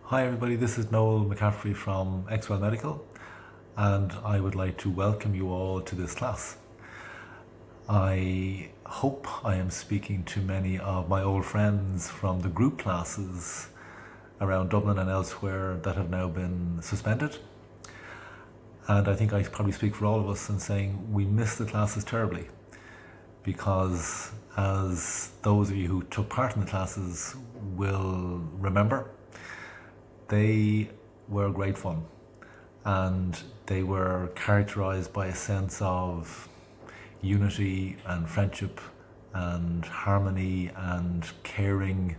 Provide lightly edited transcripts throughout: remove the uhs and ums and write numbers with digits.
Hi everybody, this is Noel McCafffrey from ExWell Medical, and I would like to welcome you all to this class. I hope I am speaking to many of my old friends from the group classes around Dublin and elsewhere that have now been suspended. And I think I probably speak for all of us in saying we miss the classes terribly, because as those of you who took part in the classes will remember, they were great fun, and they were characterized by a sense of unity and friendship and harmony and caring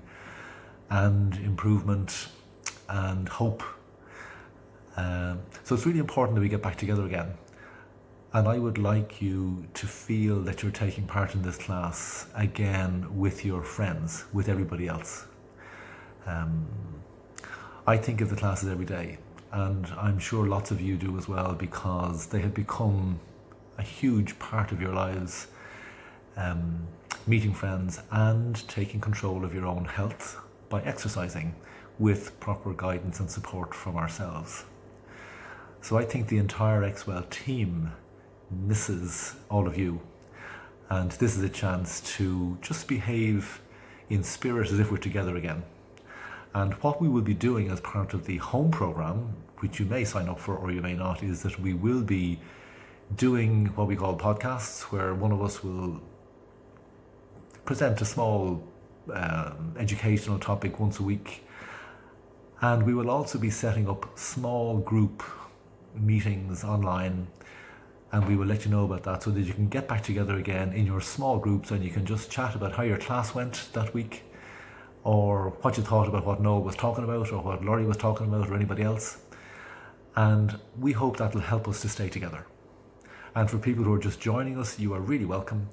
and improvement and hope. So it's really important that we get back together again. And I would like you to feel that you're taking part in this class again with your friends, with everybody else. I think of the classes every day, and I'm sure lots of you do as well, because they have become a huge part of your lives. Meeting friends and taking control of your own health by exercising with proper guidance and support from ourselves. So I think the entire ExWell team misses all of you, and this is a chance to just behave in spirit as if we're together again. And what we will be doing as part of the home program, which you may sign up for or you may not, is that we will be doing what we call podcasts, where one of us will present a small educational topic once a week. And we will also be setting up small group meetings online, and we will let you know about that so that you can get back together again in your small groups and you can just chat about how your class went that week, or what you thought about what Noel was talking about, or what Laurie was talking about, or anybody else. And we hope that will help us to stay together. And for people who are just joining us, you are really welcome.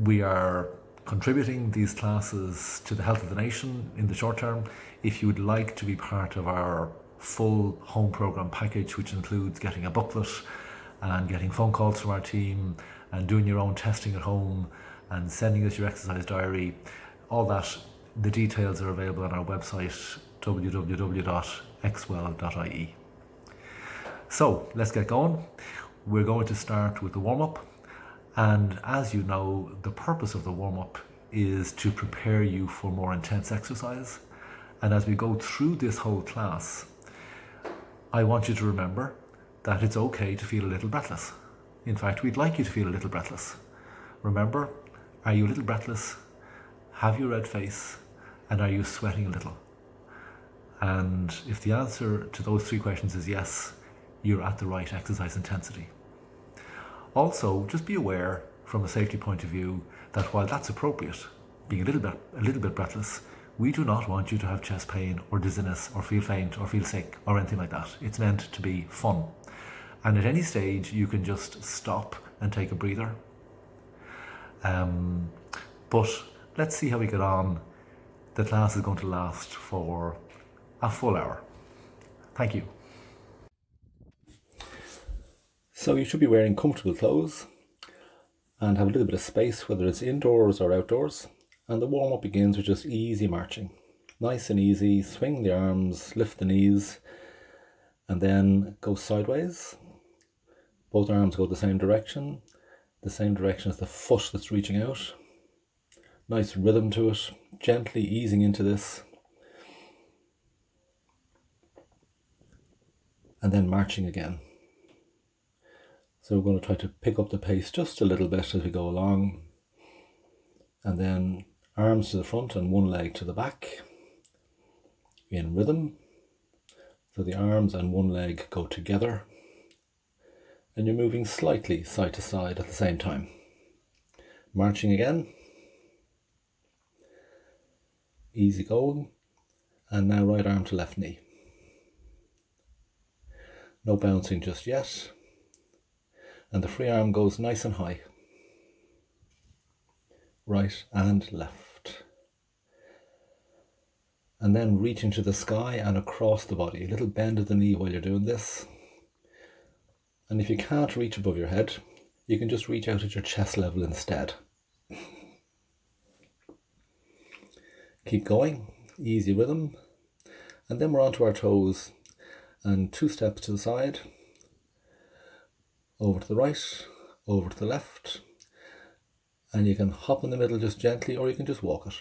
We are contributing these classes to the health of the nation in the short term. If you would like to be part of our full home program package, which includes getting a booklet and getting phone calls from our team and doing your own testing at home and sending us your exercise diary, all that, the details are available on our website, www.exwell.ie. So let's get going. We're going to start with the warm-up, and as you know, the purpose of the warm-up is to prepare you for more intense exercise. And as we go through this whole class, I want you to remember that it's okay to feel a little breathless. In fact, we'd like you to feel a little breathless. Remember, are you a little breathless? Have you a red face? And are you sweating a little? And if the answer to those three questions is yes, you're at the right exercise intensity. Also, just be aware from a safety point of view that while that's appropriate, being a little bit breathless, we do not want you to have chest pain or dizziness or feel faint or feel sick or anything like that. It's meant to be fun. And at any stage, you can just stop and take a breather. But let's see how we get on. The class is going to last for a full hour. Thank you. So you should be wearing comfortable clothes and have a little bit of space, whether it's indoors or outdoors. And the warm-up begins with just easy marching. Nice and easy, swing the arms, lift the knees, and then go sideways. Both arms go the same direction as the foot that's reaching out. Nice rhythm to it, gently easing into this. And then marching again. So we're going to try to pick up the pace just a little bit as we go along. And then arms to the front and one leg to the back in rhythm. So the arms and one leg go together. And you're moving slightly side to side at the same time. Marching again. Easy going. And now right arm to left knee. No bouncing just yet. And the free arm goes nice and high. Right and left. And then reaching to the sky and across the body. A little bend of the knee while you're doing this. And if you can't reach above your head, you can just reach out at your chest level instead. Keep going, easy rhythm. And then we're onto our toes, and 2 steps to the side, over to the right, over to the left, and you can hop in the middle just gently, or you can just walk it.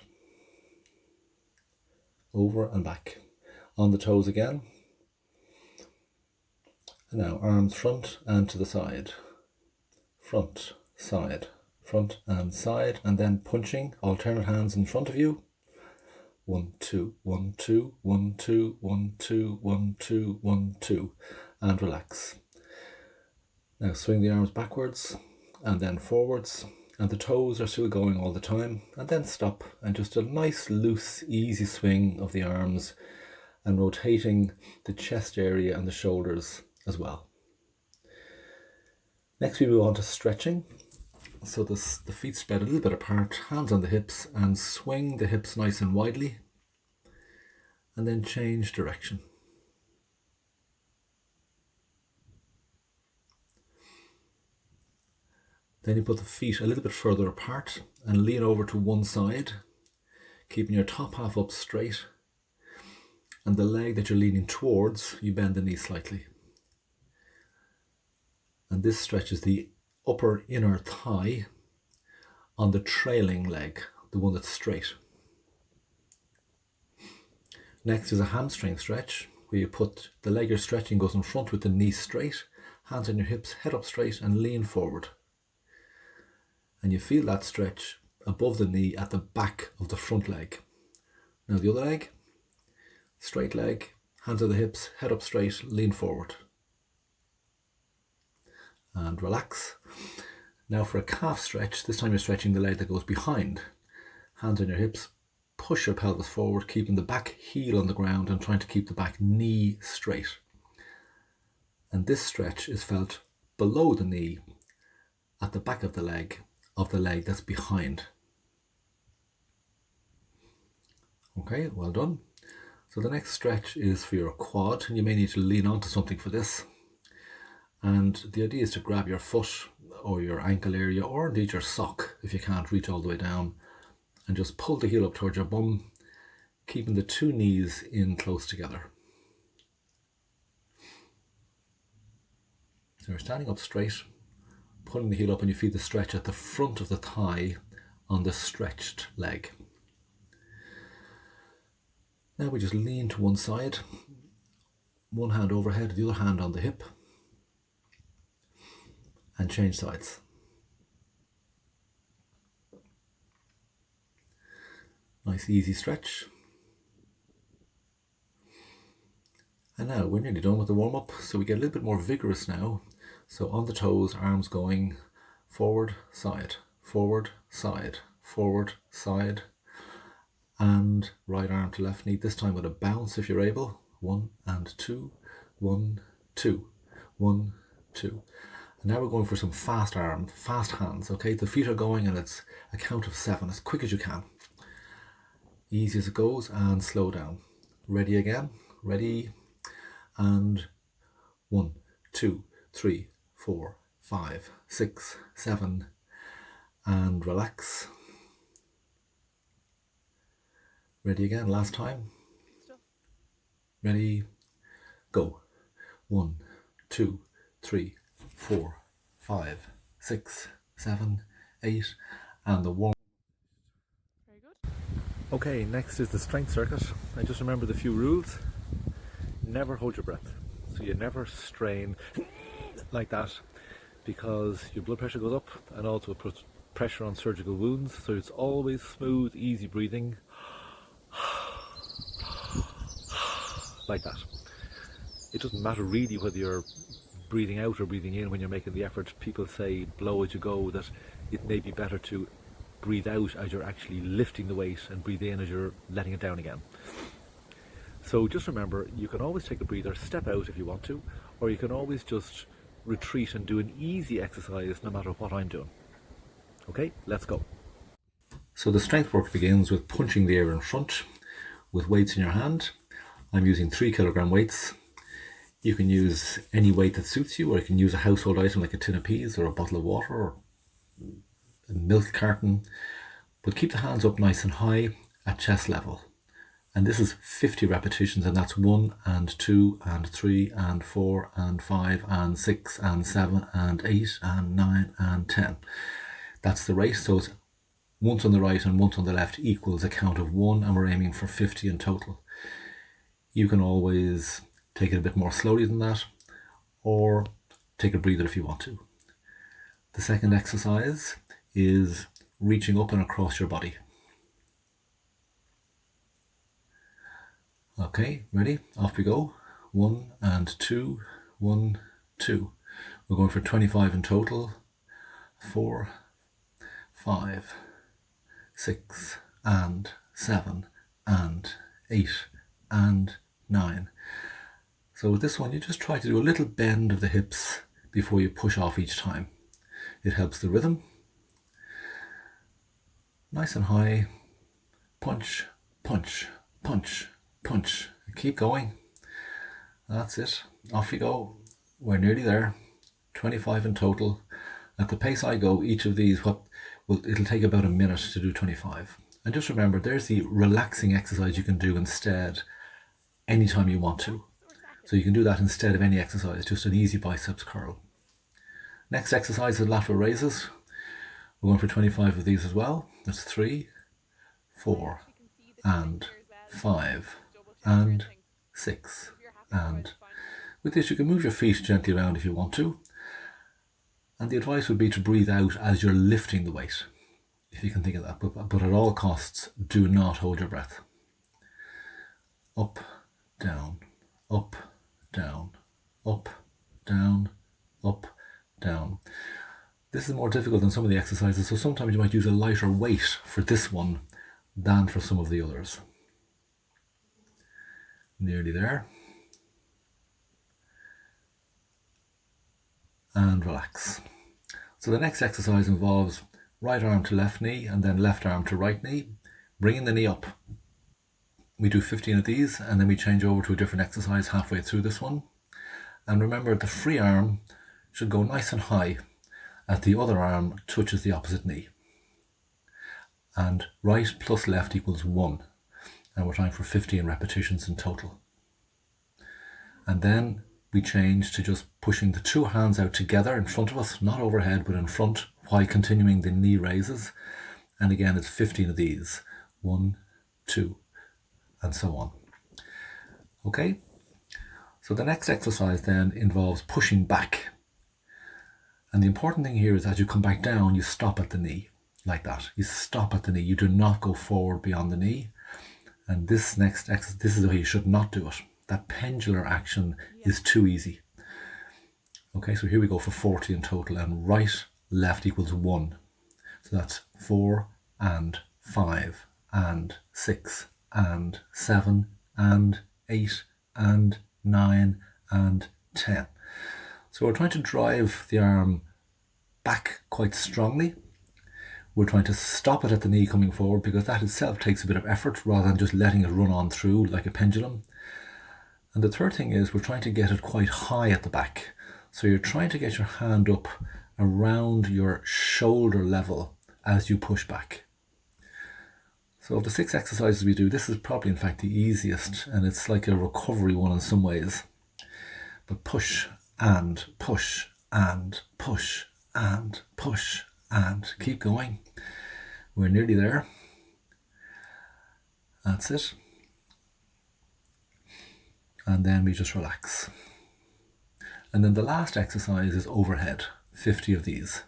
Over and back. On the toes again. And now arms front and to the side. Front, side, front and side, and then punching, alternate hands in front of you. 1, 2, 1, 2, 1, 2, 1, 2, 1, 2, 1, 2, and relax. Now swing the arms backwards and then forwards, and the toes are still going all the time, and then stop, and just a nice loose easy swing of the arms and rotating the chest area and the shoulders as well. Next we move on to stretching. So the feet spread a little bit apart, hands on the hips, and swing the hips nice and widely, and then change direction. Then you put the feet a little bit further apart and lean over to one side, keeping your top half up straight, and the leg that you're leaning towards, you bend the knee slightly. And this stretches the upper inner thigh on the trailing leg, the one that's straight. Next is a hamstring stretch, where you put the leg you're stretching goes in front with the knee straight, hands on your hips, head up straight, and lean forward. And you feel that stretch above the knee at the back of the front leg. Now the other leg, straight leg, hands on the hips, head up straight, lean forward. And relax. Now for a calf stretch, this time you're stretching the leg that goes behind. Hands on your hips, push your pelvis forward, keeping the back heel on the ground and trying to keep the back knee straight. And this stretch is felt below the knee at the back of the leg that's behind. Okay, well done. So the next stretch is for your quad, and you may need to lean onto something for this. And the idea is to grab your foot or your ankle area, or indeed your sock if you can't reach all the way down, and just pull the heel up towards your bum, keeping the 2 knees in close together. So you're standing up straight, pulling the heel up, and you feel the stretch at the front of the thigh on the stretched leg. Now we just lean to one side, one hand overhead, the other hand on the hip, and change sides. Nice easy stretch. And now we're nearly done with the warm-up, so we get a little bit more vigorous now. So on the toes, arms going forward, side, forward, side, forward, side, and right arm to left knee, this time with a bounce if you're able. 1 and 2, 1, 2, 1, 2. And now we're going for some fast hands, okay? The feet are going, and it's a count of 7, as quick as you can. Easy as it goes, and slow down. Ready again, ready, and 1, 2, 3, 4, 5, 6, 7, and relax. Ready again, last time. Ready, go. 1, 2, 3, 4, 5, 6, 7, 8, and the warm. Very good. Okay, next is the strength circuit. And just remember the few rules. Never hold your breath. So you never strain like that, because your blood pressure goes up, and also it puts pressure on surgical wounds. So it's always smooth, easy breathing. Like that. It doesn't matter really whether you're breathing out or breathing in when you're making the effort. People say blow as you go, that it may be better to breathe out as you're actually lifting the weight and breathe in as you're letting it down again. So just remember, you can always take a breather, step out if you want to, or you can always just retreat and do an easy exercise no matter what I'm doing. Okay, let's go. So the strength work begins with punching the air in front with weights in your hand. I'm using 3 kilogram weights. You can use any weight that suits you, or you can use a household item like a tin of peas or a bottle of water or a milk carton. But keep the hands up nice and high at chest level. And this is 50 repetitions, and that's 1 and 2 and 3 and 4 and 5 and 6 and 7 and 8 and 9 and 10. That's the rate. So it's once on the right and once on the left equals a count of 1, and we're aiming for 50 in total. You can always take it a bit more slowly than that, or take a breather if you want to. The second exercise is reaching up and across your body. Okay, ready? Off we go. 1 and 2, 1, 2. We're going for 25 in total. 4, 5, 6, and 7, and 8, and 9. So with this one, you just try to do a little bend of the hips before you push off each time. It helps the rhythm. Nice and high. Punch, punch, punch, punch. Keep going. That's it. Off you go. We're nearly there. 25 in total. At the pace I go, each of these, it'll take about a minute to do 25. And just remember, there's the relaxing exercise you can do instead anytime you want to. So you can do that instead of any exercise, just an easy biceps curl. Next exercise is lateral raises. We're going for 25 of these as well. That's 3, 4, and 5, and 6. And with this, you can move your feet gently around if you want to. And the advice would be to breathe out as you're lifting the weight, if you can think of that. But at all costs, do not hold your breath. Up, down, up, down, up, down, up, down. This is more difficult than some of the exercises, so sometimes you might use a lighter weight for this one than for some of the others. Nearly there. And relax. So the next exercise involves right arm to left knee and then left arm to right knee, bringing the knee up. We do 15 of these, and then we change over to a different exercise halfway through this one. And remember, the free arm should go nice and high as the other arm touches the opposite knee. And right plus left equals 1. And we're trying for 15 repetitions in total. And then we change to just pushing the two hands out together in front of us, not overhead, but in front, while continuing the knee raises. And again, it's 15 of these. 1, 2, and so on. Okay, so the next exercise then involves pushing back. And the important thing here is as you come back down, you stop at the knee, like that. You stop at the knee. You do not go forward beyond the knee. And this next exercise, this is the way you should not do it. That pendular action is too easy. Okay, so here we go for 40 in total, and right, left equals 1. So that's 4 and 5 and 6 and 7 and 8 and 9 and 10. So we're trying to drive the arm back quite strongly. We're trying to stop it at the knee coming forward, because that itself takes a bit of effort rather than just letting it run on through like a pendulum. And the third thing is we're trying to get it quite high at the back. So you're trying to get your hand up around your shoulder level as you push back. So of the 6 exercises we do, this is probably in fact the easiest, and it's like a recovery one in some ways. But push and push and push and push and keep going. We're nearly there. That's it. And then we just relax. And then the last exercise is overhead, 50 of these.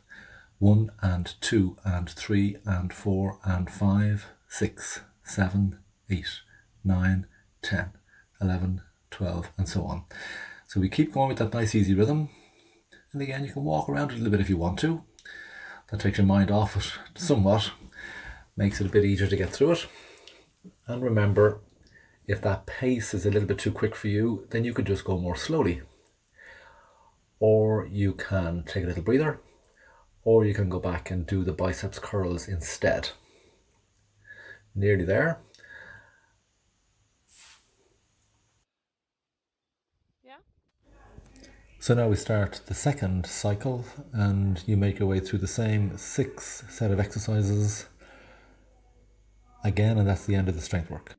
1 and 2 and 3 and 4 and 5, 6, 7, 8, 9, 10, 11, 12, and so on. So we keep going with that nice easy rhythm. And again, you can walk around a little bit if you want to. That takes your mind off it somewhat, makes it a bit easier to get through it. And remember, if that pace is a little bit too quick for you, then you could just go more slowly. Or you can take a little breather, or you can go back and do the biceps curls instead. Nearly there. Yeah. So now we start the second cycle, and you make your way through the same 6 set of exercises again, and that's the end of the strength work.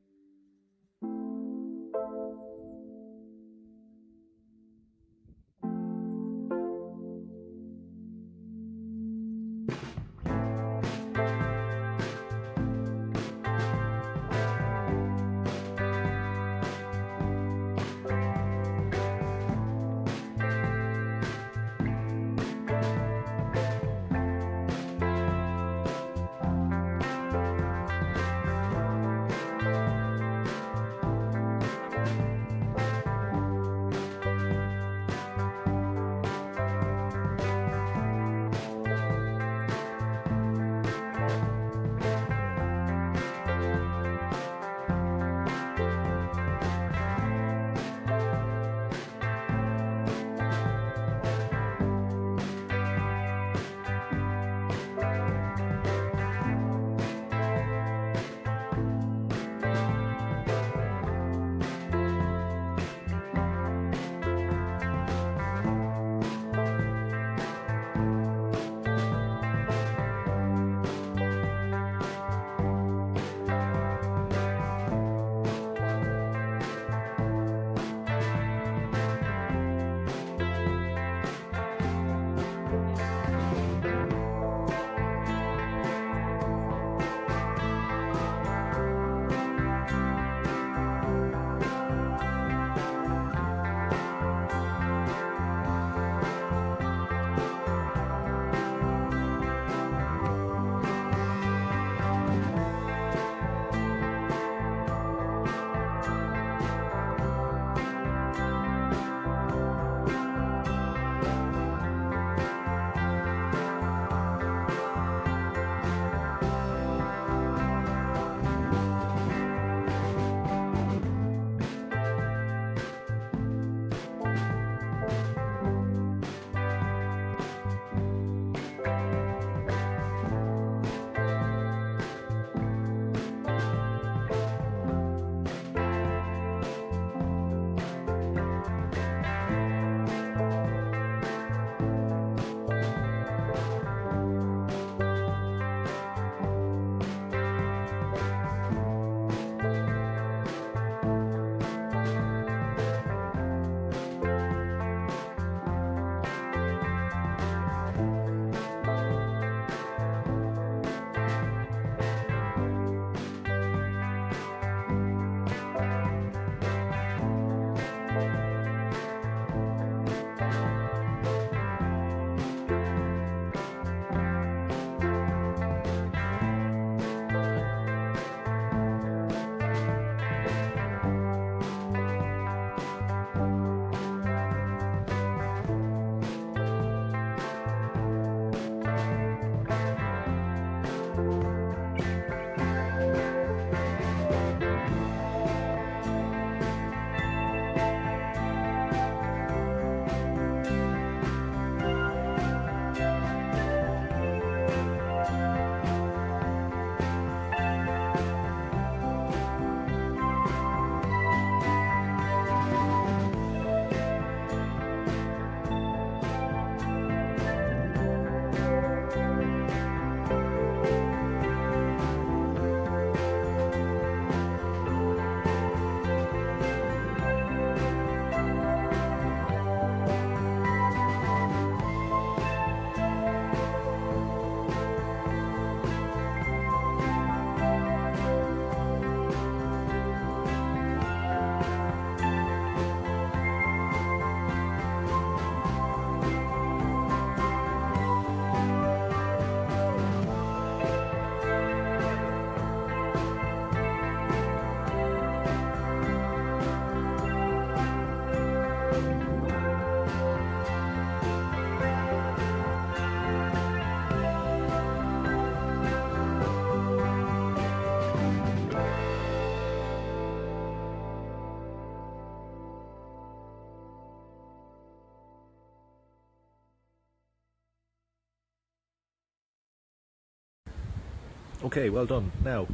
Okay, well done. Now,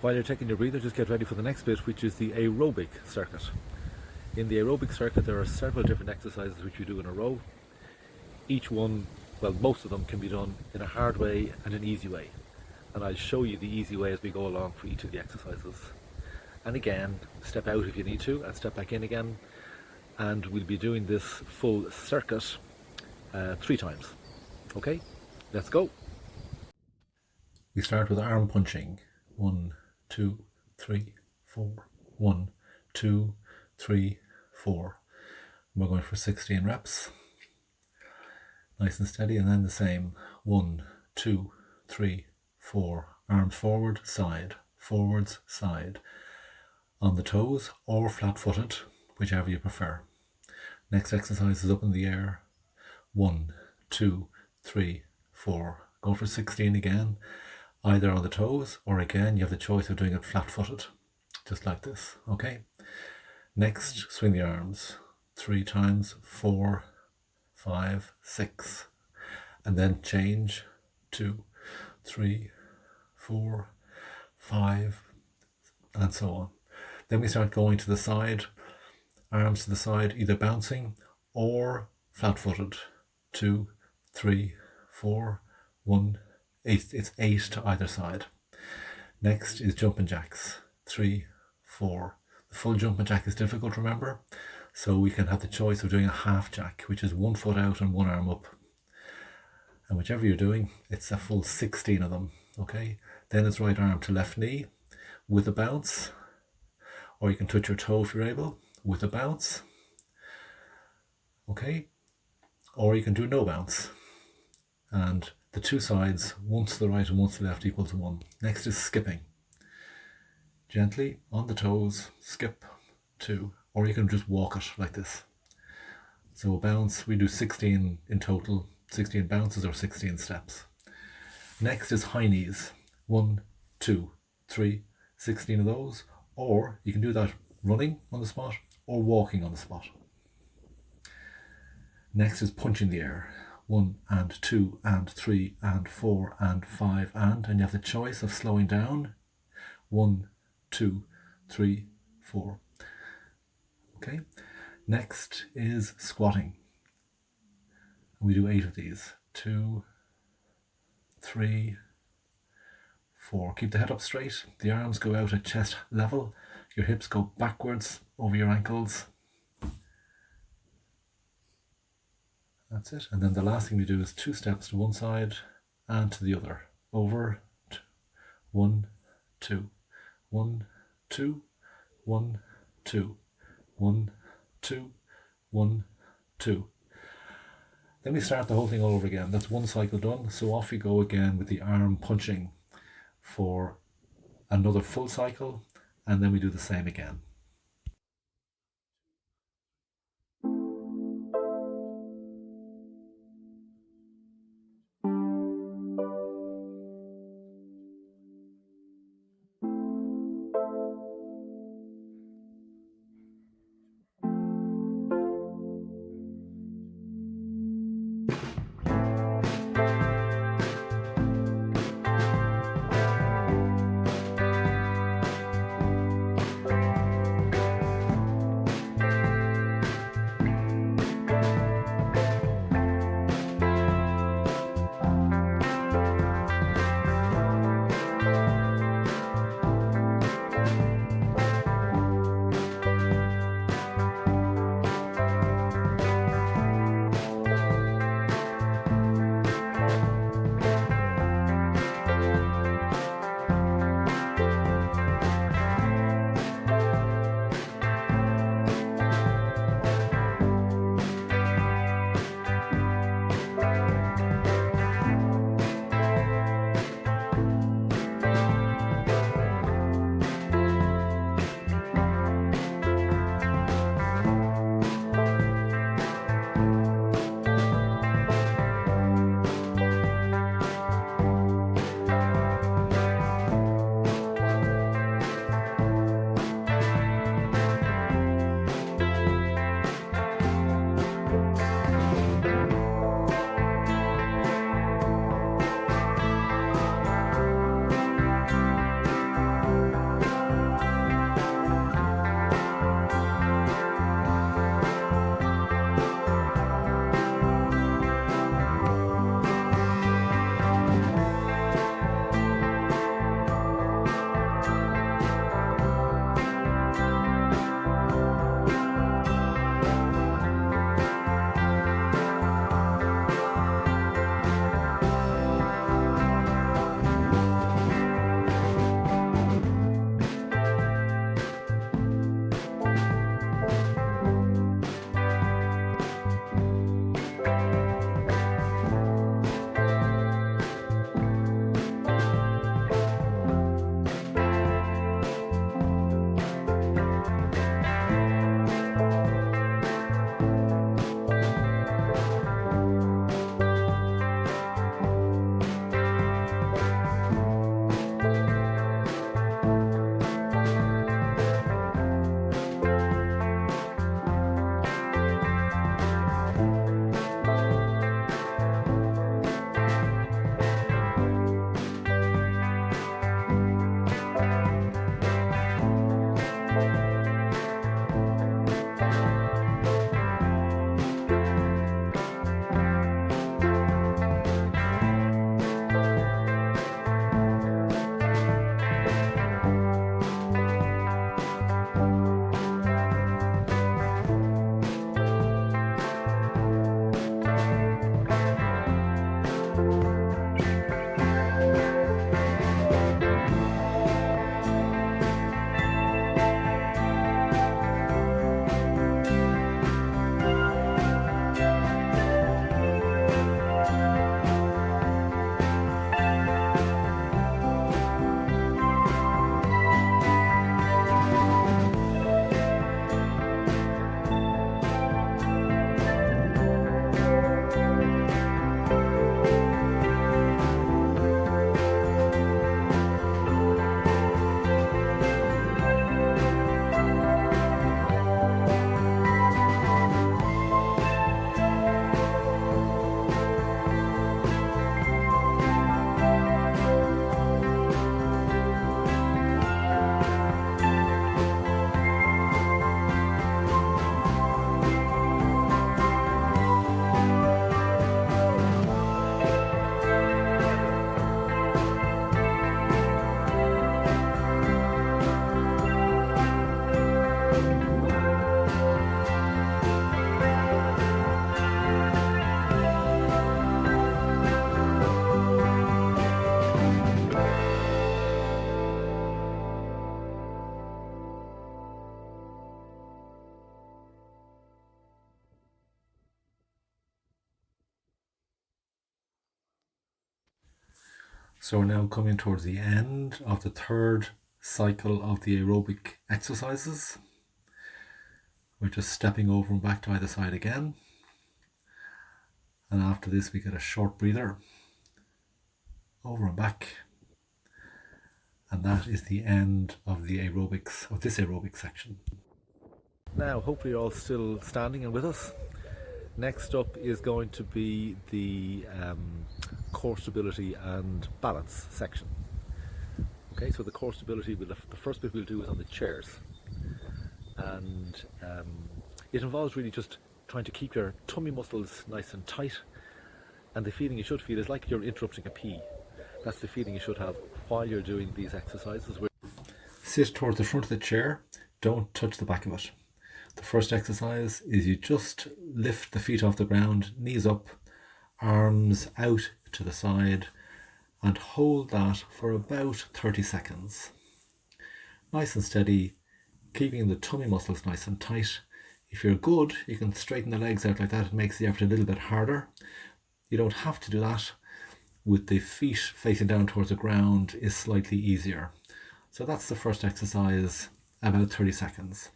while you're taking your breather, just get ready for the next bit, which is the aerobic circuit. In the aerobic circuit, there are several different exercises which you do in a row. Each one, well, most of them can be done in a hard way and an easy way. And I'll show you the easy way as we go along for each of the exercises. And again, step out if you need to, and step back in again. And we'll be doing this full circuit 3 times. Okay, let's go. We start with arm punching. 1, 2, 3, 4. 1, 2, 3, 4. We're going for 16 reps. Nice and steady, and then the same. 1, 2, 3, 4. Arms forward, side, forwards, side. On the toes or flat-footed, whichever you prefer. Next exercise is up in the air. 1, 2, 3, 4. Go for 16 again, either on the toes or again you have the choice of doing it flat-footed, just like this. Okay. Next, swing the arms 3 times, 4, 5, 6, and then change 2, 3, 4, 5, and so on. Then we start going to the side, arms to the side, either bouncing or flat-footed. 2, 3, 4, 1, 8. It's 8 to either side. Next is jumping jacks. 3, 4. The full jumping jack is difficult, remember, so we can have the choice of doing a half jack, which is 1 foot out and 1 arm up. And whichever you're doing, it's a full 16 of them. Okay. Then it's right arm to left knee with a bounce, or you can touch your toe if you're able with a bounce. Okay. Or you can do no bounce. And the 2 sides, once to the right and once to the left, equals 1. Next is skipping. Gently on the toes, skip 2, or you can just walk it like this. So a bounce, we do 16 in total, 16 bounces or 16 steps. Next is high knees. 1, 2, 3, 16 of those, or you can do that running on the spot or walking on the spot. Next is punching the air. 1 and 2 and 3 and 4 and 5 and you have the choice of slowing down. 1, 2, 3, 4. Okay. Next is squatting. We do 8 of these. 2, 3, 4. Keep the head up straight. The arms go out at chest level. Your hips go backwards over your ankles. That's it. And then the last thing we do is 2 steps to one side and to the other. Over. 1, 2. 1, 2. 1, 2. 1, 2. 1, 2. Then we start the whole thing all over again. That's 1 cycle done. So off we go again with the arm punching for another full cycle, and then we do the same again. So we're now coming towards the end of the third cycle of the aerobic exercises. We're just stepping over and back to either side again. And after this we get a short breather. Over and back. And that is the end of the aerobics, of this aerobic section. Now hopefully you're all still standing and with us. Next up is going to be the core stability and balance section. Okay, so the core stability, the first bit we'll do is on the chairs, and it involves really just trying to keep your tummy muscles nice and tight, and the feeling you should feel is like you're interrupting a pee. That's the feeling you should have while you're doing these exercises. Sit towards the front of the chair, don't touch the back of it. The first exercise is you just lift the feet off the ground, knees up, arms out to the side, and hold that for about 30 seconds. Nice and steady, keeping the tummy muscles nice and tight. If you're good, you can straighten the legs out like that. It makes the effort a little bit harder. You don't have to do that. With the feet facing down towards the ground is slightly easier. So that's the first exercise, about 30 seconds.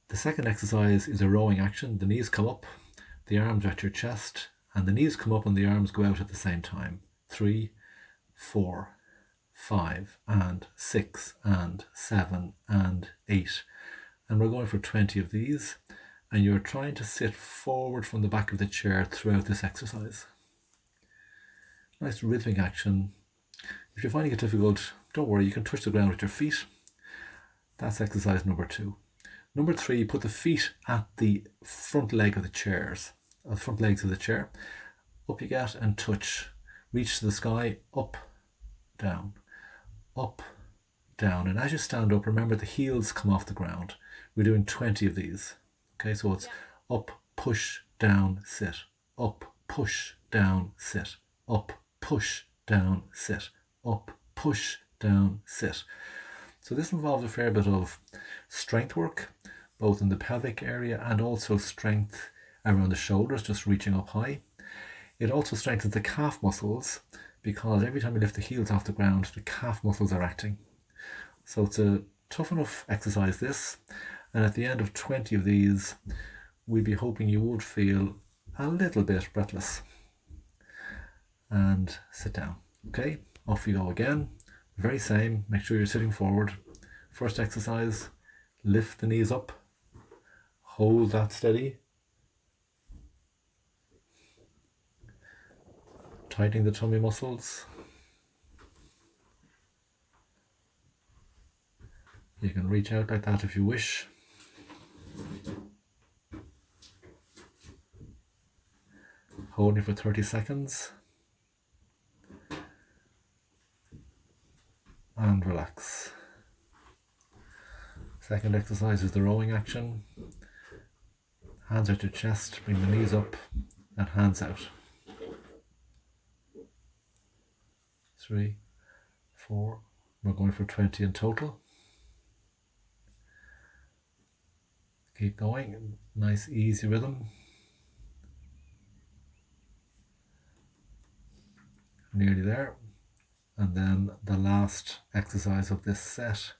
The second exercise is a rowing action. The knees come up, the arms are at your chest, and the knees come up and the arms go out at the same time. 3, 4, 5, and 6, and 7, and 8. And we're going for 20 of these. And you're trying to sit forward from the back of the chair throughout this exercise. Nice rhythmic action. If you're finding it difficult, don't worry, you can touch the ground with your feet. That's exercise number 2. Number 3, put the feet at the front leg of the chairs, front legs of the chair. Up you get and touch. Reach to the sky, up, down, up, down. And as you stand up, remember the heels come off the ground. We're doing 20 of these. Okay, so it's up, push, down, sit. Up, push, down, sit. Up, push, down, sit. Up, push, down, sit. So this involves a fair bit of strength work, both in the pelvic area and also strength around the shoulders, just reaching up high. It also strengthens the calf muscles because every time you lift the heels off the ground, the calf muscles are acting. So it's a tough enough exercise, this. And at the end of 20 of these, we'd be hoping you would feel a little bit breathless. And sit down. Okay, off you go again. Very same, make sure you're sitting forward. First exercise, lift the knees up, hold that steady. Tightening the tummy muscles. You can reach out like that if you wish. Holding for 30 seconds. And relax. Second exercise is the rowing action. Hands at your chest, bring the knees up and hands out. 3, 4, we're going for 20 in total. Keep going, nice easy rhythm. Nearly there. And then the last exercise of this set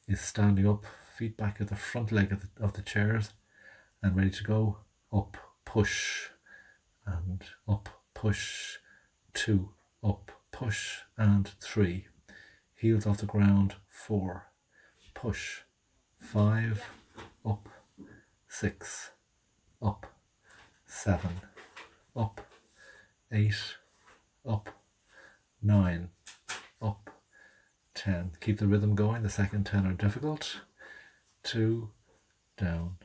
is standing up, feet back at the front leg of the chairs and ready to go. Up, push, and up, push, 2, up, push, and 3. Heels off the ground, 4, push, 5, up, 6, up, 7, up, 8, up, 9, up, 10. Keep the rhythm going. The second 10 are difficult. 2, down,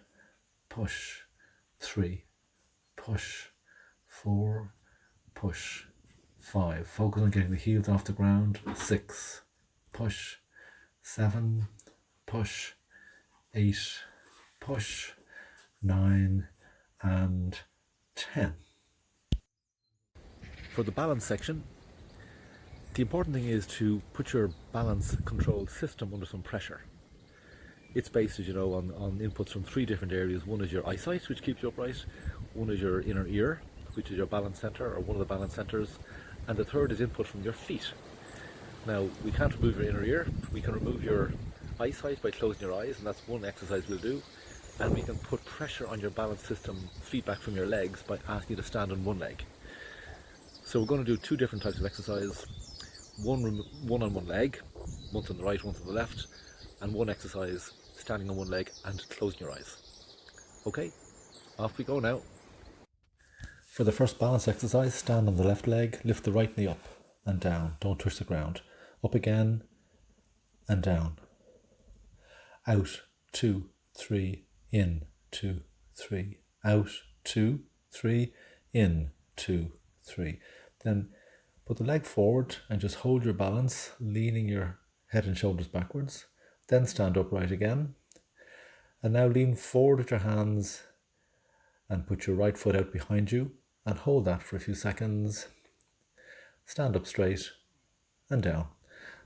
push, 3, push, 4, push, 5. Focus on getting the heels off the ground. 6, push, 7, push, 8, push, 9, and 10. For the balance section, the important thing is to put your balance control system under some pressure. It's based, as you know, on inputs from 3 different areas. One is your eyesight, which keeps you upright. One is your inner ear, which is your balance center, or one of the balance centers. And the third is input from your feet. Now, we can't remove your inner ear. We can remove your eyesight by closing your eyes, and that's one exercise we'll do. And we can put pressure on your balance system, feedback from your legs, by asking you to stand on one leg. So we're going to do 2 different types of exercise. One on one leg, once on the right, once on the left, and one exercise standing on one leg and closing your eyes. Okay, off we go now. For the first balance exercise, stand on the left leg, lift the right knee up and down, don't touch the ground. Up again and down. Out, 2, 3, in, 2, 3, out, 2, 3, in, 2, 3. Then put the leg forward and just hold your balance, leaning your head and shoulders backwards. Then stand upright again. And now lean forward with your hands and put your right foot out behind you and hold that for a few seconds. Stand up straight and down.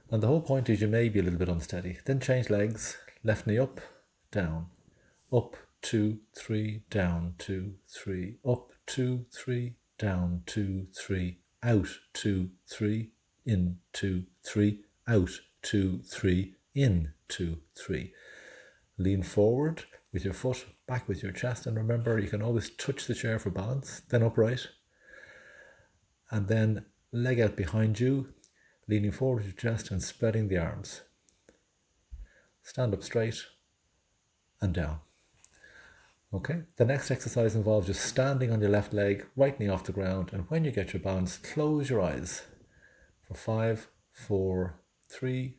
And the whole point is you may be a little bit unsteady. Then change legs, left knee up, down, up, 2, 3, down, 2, 3, up, 2, 3, down, 2, 3, out, 2, 3, in, 2, 3, out, 2, 3, in, 2, 3. Lean forward with your foot back with your chest, and remember you can always touch the chair for balance. Then upright, and then leg out behind you, leaning forward with your chest and spreading the arms. Stand up straight and down. Okay, the next exercise involves just standing on your left leg, right knee off the ground, and when you get your balance, close your eyes for 5, 4, 3,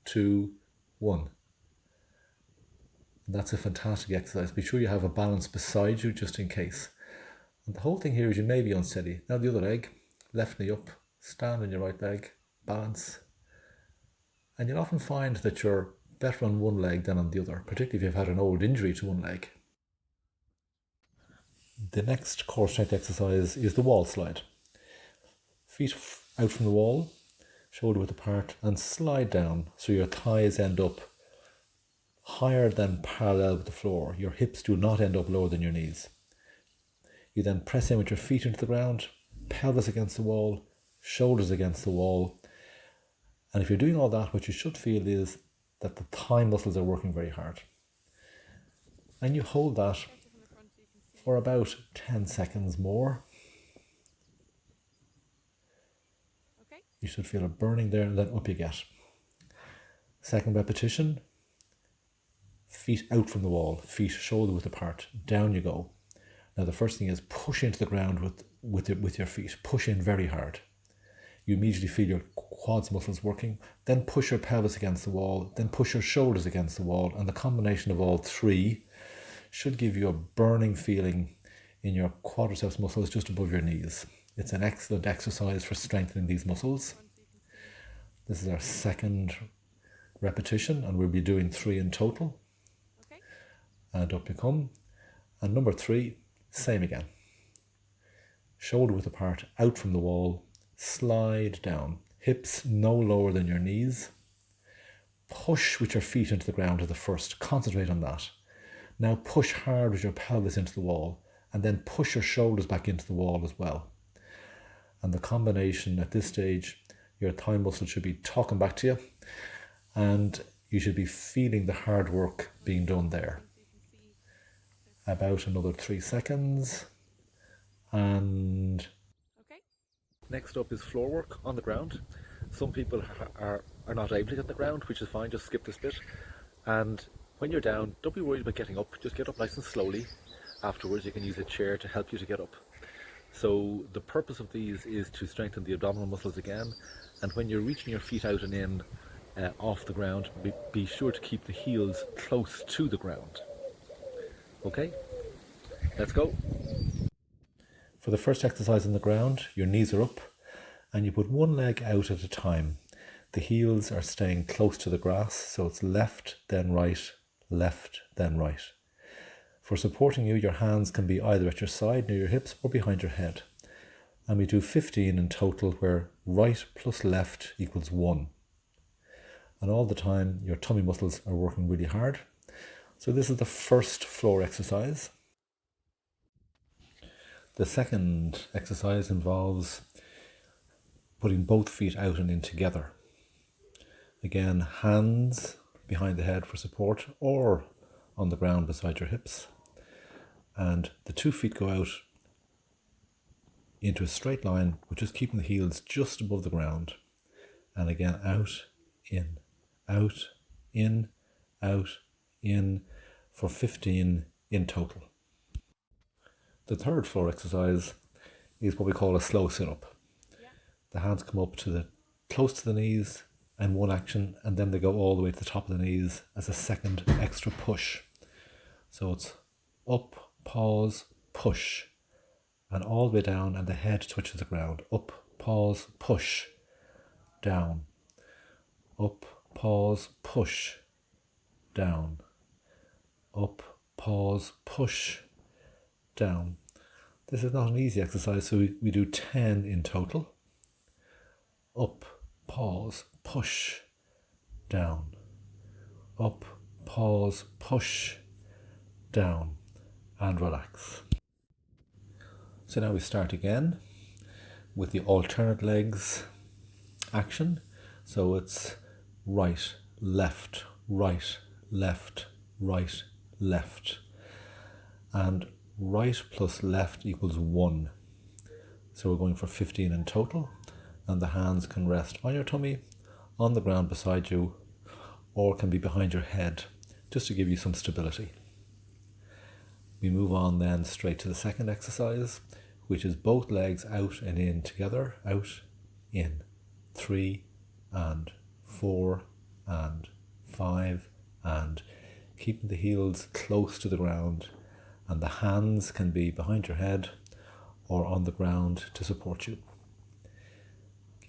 2, 1. And that's a fantastic exercise. Be sure you have a balance beside you just in case. And the whole thing here is you may be unsteady. Now the other leg, left knee up, stand on your right leg, balance. And you'll often find that you're better on one leg than on the other, particularly if you've had an old injury to one leg. The next core strength exercise is the wall slide. Feet out from the wall, shoulder width apart, and slide down so your thighs end up higher than parallel with the floor. Your hips do not end up lower than your knees. You then press in with your feet into the ground, pelvis against the wall, shoulders against the wall. And if you're doing all that, what you should feel is that the thigh muscles are working very hard. And you hold that for about 10 seconds more. Okay. You should feel a burning there, and then up you get. Second repetition, feet out from the wall, feet shoulder width apart, down you go. Now the first thing is push into the ground with your feet, push in very hard. You immediately feel your quads muscles working, then push your pelvis against the wall, then push your shoulders against the wall, and the combination of all 3 should give you a burning feeling in your quadriceps muscles just above your knees. It's an excellent exercise for strengthening these muscles. This is our second repetition, and we'll be doing 3 in total. Okay. And up you come. And number 3, same again. Shoulder width apart, out from the wall, slide down. Hips no lower than your knees. Push with your feet into the ground as the first. Concentrate on that. Now push hard with your pelvis into the wall, and then push your shoulders back into the wall as well. And the combination at this stage, your thigh muscle should be talking back to you, and you should be feeling the hard work being done there. About another 3 seconds. And Okay. next up is floor work on the ground. Some people are not able to get on the ground, which is fine, just skip this bit. And when you're down, don't be worried about getting up, just get up nice and slowly. Afterwards you can use a chair to help you to get up. So the purpose of these is to strengthen the abdominal muscles again, and when you're reaching your feet out and in off the ground, be sure to keep the heels close to the ground. Okay, let's go. For the first exercise on the ground, your knees are up and you put one leg out at a time. The heels are staying close to the grass, so it's left, then right, left, then right. For supporting you, your hands can be either at your side near your hips or behind your head. And we do 15 in total, where right plus left equals 1. And all the time your tummy muscles are working really hard. So this is the first floor exercise. The second exercise involves putting both feet out and in together. Again, hands behind the head for support or on the ground beside your hips. And the 2 feet go out into a straight line, which is keeping the heels just above the ground. And again, out, in, out, in for 15 in total. The third floor exercise is what we call a slow sit-up. Yeah. The hands come up to close to the knees in one action, and then they go all the way to the top of the knees as a second extra push. So it's up, pause, push, and all the way down, and the head touches the ground. Up, pause, push, down. Up, pause, push, down. Up, pause, push, down. This is not an easy exercise, so we do 10 in total. Up, pause, push, down. Up, pause, push, down, and relax. So now we start again with the alternate legs action. So it's right, left, right, left, right, left. And right plus left equals 1. So we're going for 15 in total, and the hands can rest on your tummy, on the ground beside you, or can be behind your head, just to give you some stability. We move on then straight to the second exercise, which is both legs out and in together, out, in, 3 and 4 and 5, and keeping the heels close to the ground, and the hands can be behind your head or on the ground to support you.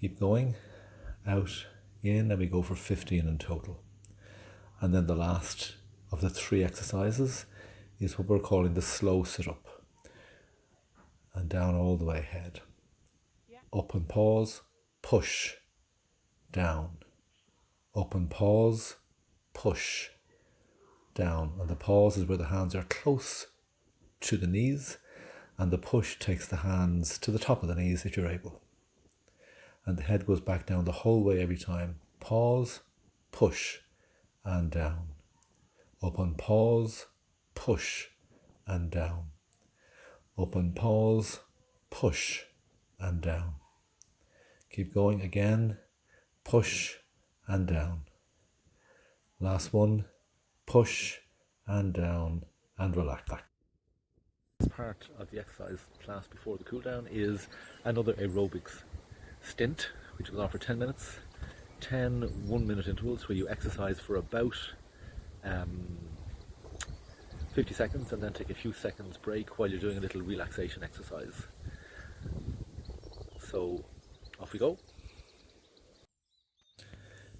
Keep going, out, in, and we go for 15 in total. And then the last of the 3 exercises is what we're calling the slow sit-up. And down all the way ahead. Yeah. Up and pause, push, down. Up and pause, push, down. And the pause is where the hands are close to the knees, and the push takes the hands to the top of the knees if you're able. And the head goes back down the whole way every time. Pause, push, and down. Up and pause, push, and down. Up and pause, push, and down. Keep going again, push, and down. Last one, push, and down, and relax. Part of the exercise class before the cool down is another aerobics stint, which goes on for 10 minutes. 10 1-minute intervals where you exercise for about 50 seconds, and then take a few seconds break while you're doing a little relaxation exercise. So off we go.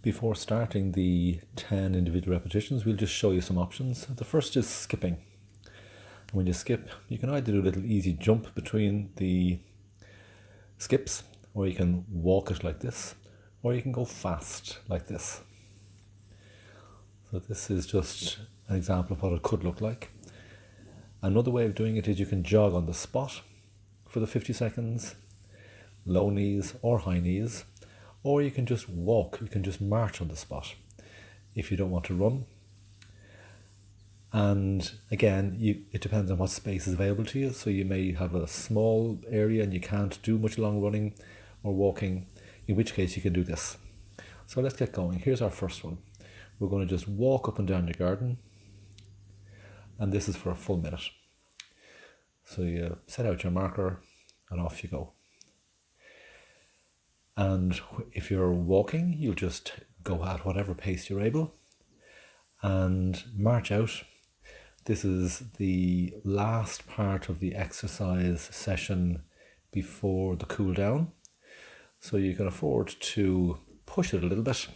Before starting the 10 individual repetitions, we'll just show you some options. The first is skipping. When you skip, you can either do a little easy jump between the skips, or you can walk it like this, or you can go fast like this. So this is just an example of what it could look like. Another way of doing it is you can jog on the spot for the 50 seconds, low knees or high knees, or you can just walk, you can just march on the spot if you don't want to run. And again, it depends on what space is available to you. So you may have a small area and you can't do much long running or walking, in which case you can do this. So let's get going. Here's our first one. We're going to just walk up and down your garden, and this is for a full minute. So you set out your marker and off you go. And if you're walking, you'll just go at whatever pace you're able and march out. This is the last part of the exercise session before the cool down. So you can afford to push it a little bit,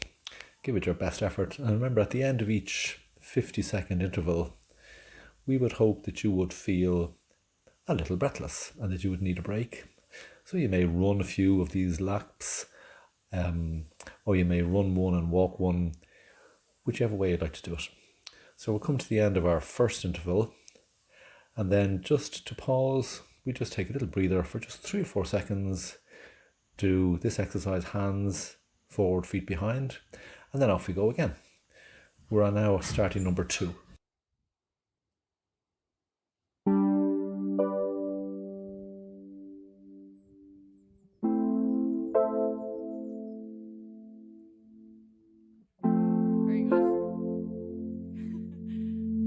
give it your best effort. And remember, at the end of each 50-second interval, we would hope that you would feel a little breathless and that you would need a break. So you may run a few of these laps, or you may run one and walk one, whichever way you'd like to do it. So we'll come to the end of our first interval, and then just to pause, we just take a little breather for just 3 or 4 seconds, do this exercise, hands forward, feet behind, and then off we go again. We're now starting number 2. Very good.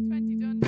20 done.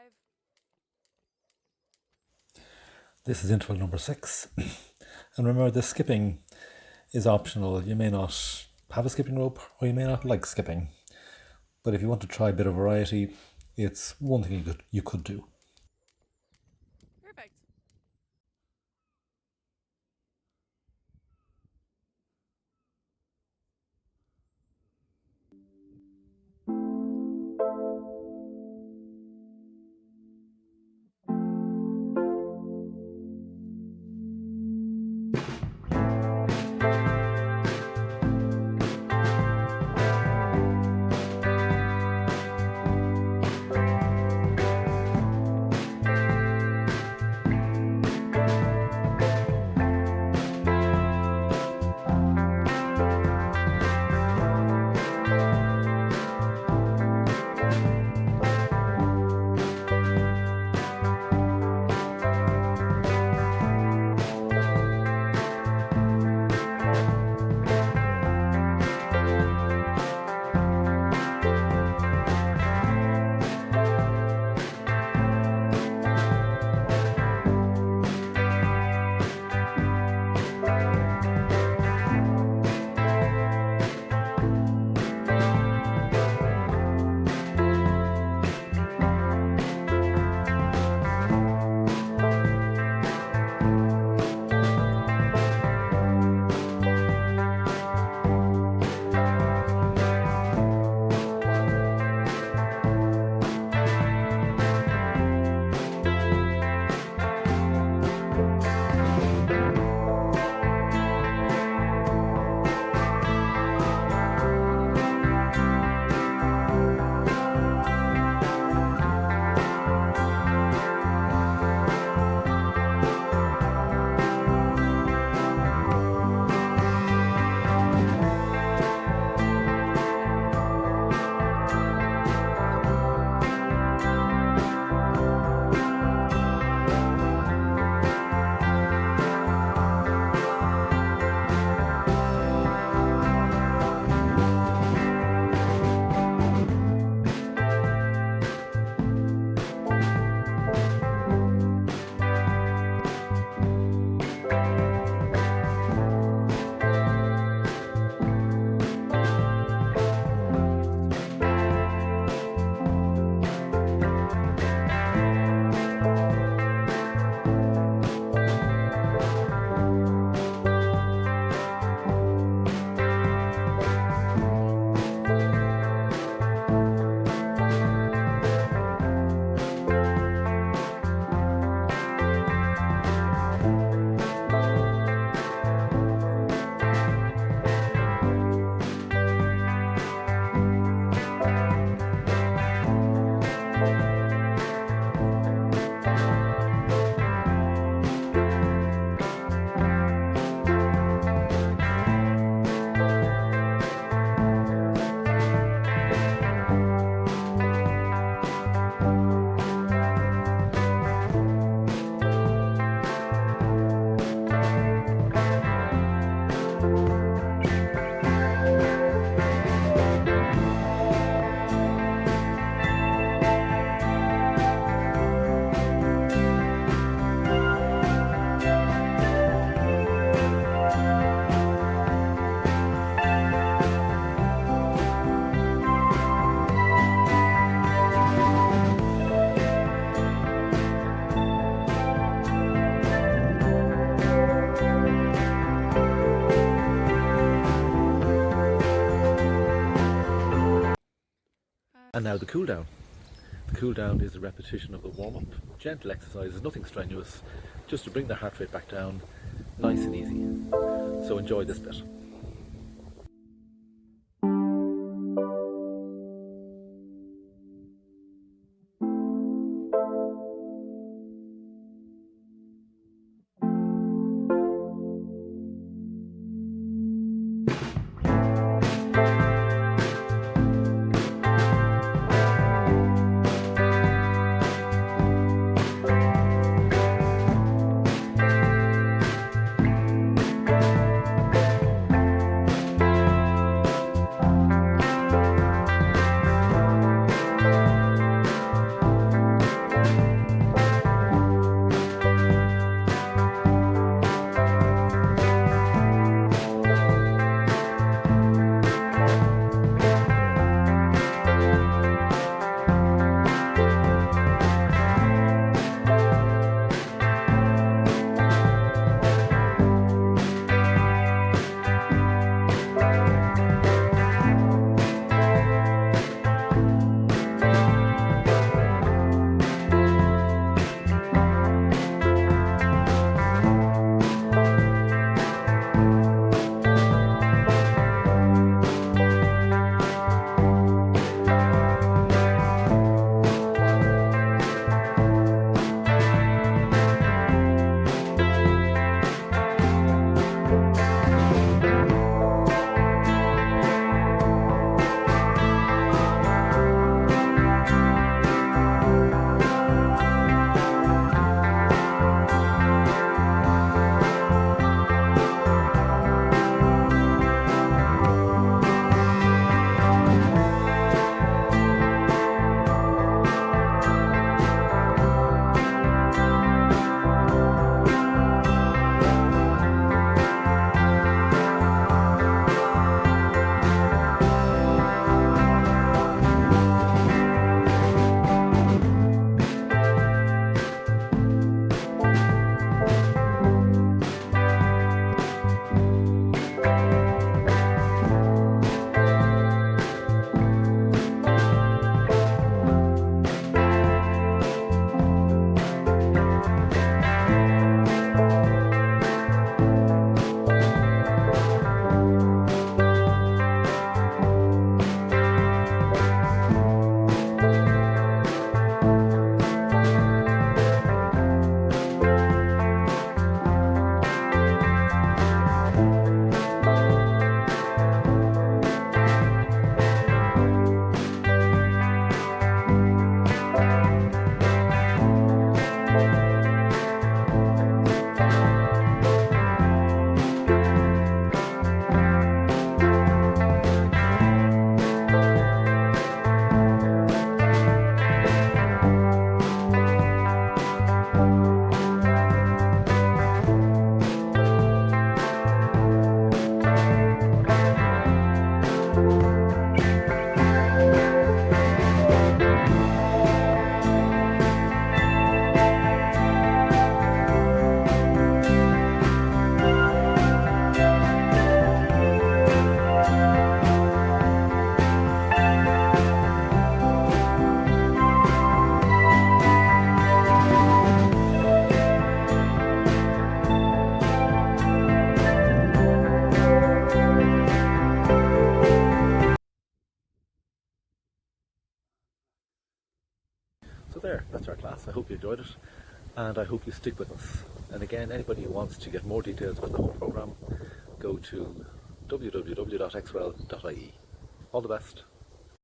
5. This is interval number 6. And remember, the skipping is optional. You may not have a skipping rope or you may not like skipping. But if you want to try a bit of variety, it's one thing you could do. Perfect. And now the cool down. The cool down is a repetition of the warm up. Gentle exercises, nothing strenuous, just to bring the heart rate back down, nice and easy. So enjoy this bit. hope you enjoyed it, and I hope you stick with us. And again, anybody who wants to get more details about the whole programme, go to www.exwell.ie. All the best.